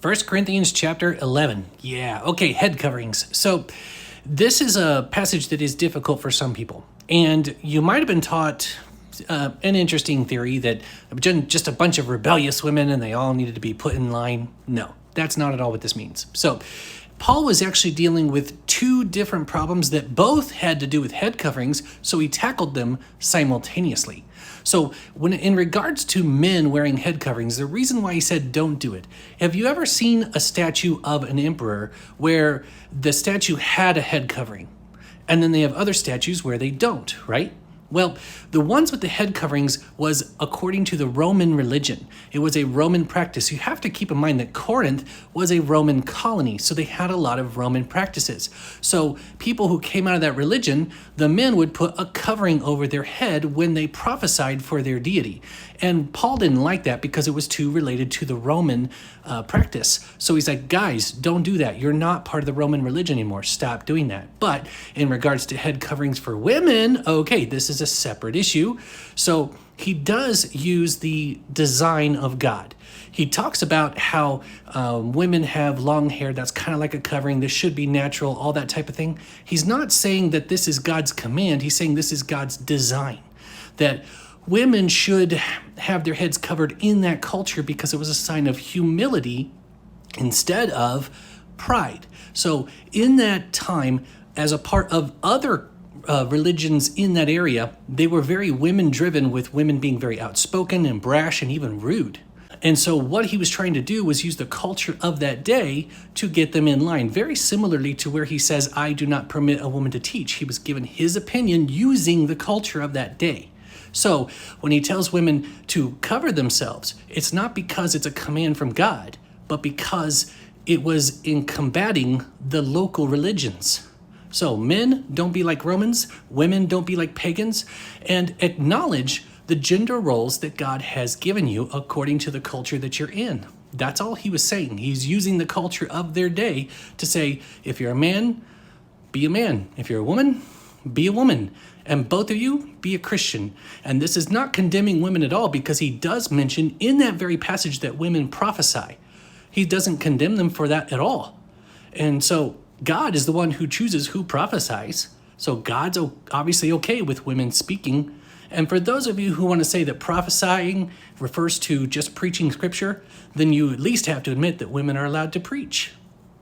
First Corinthians chapter 11. Yeah, okay, head coverings. So this is a passage that is difficult for some people. And you might have been taught an interesting theory that just a bunch of rebellious women and they all needed to be put in line. No, that's not at all what this means. So Paul was actually dealing with two different problems that both had to do with head coverings, so he tackled them simultaneously. So when in regards to men wearing head coverings, the reason why he said don't do it, have you ever seen a statue of an emperor where the statue had a head covering? And then they have other statues where they don't, right? Well, the ones with the head coverings was according to the Roman religion. It was a Roman practice. You have to keep in mind that Corinth was a Roman colony, so they had a lot of Roman practices. So people who came out of that religion, the men would put a covering over their head when they prophesied for their deity. And Paul didn't like that because it was too related to the Roman practice. So he's like, guys, don't do that. You're not part of the Roman religion anymore. Stop doing that. But in regards to head coverings for women, okay, this is a separate issue. So he does use the design of God. He talks about how women have long hair. That's kind of like a covering. This should be natural, all that type of thing. He's not saying that this is God's command. He's saying this is God's design, that women should have their heads covered in that culture because it was a sign of humility instead of pride. So in that time, as a part of other religions in that area, they were very women-driven, with women being very outspoken and brash and even rude. And so what he was trying to do was use the culture of that day to get them in line, very similarly to where he says, I do not permit a woman to teach. He was given his opinion using the culture of that day. So when he tells women to cover themselves, it's not because it's a command from God, but because it was in combating the local religions. So men, don't be like Romans, women, don't be like pagans, and acknowledge the gender roles that God has given you according to the culture that you're in. That's all he was saying. He's using the culture of their day to say, if you're a man, be a man. If you're a woman, be a woman. And both of you, be a Christian. And this is not condemning women at all, because he does mention in that very passage that women prophesy. He doesn't condemn them for that at all. And so God is the one who chooses who prophesies. So God's obviously okay with women speaking. And for those of you who want to say that prophesying refers to just preaching scripture, then you at least have to admit that women are allowed to preach.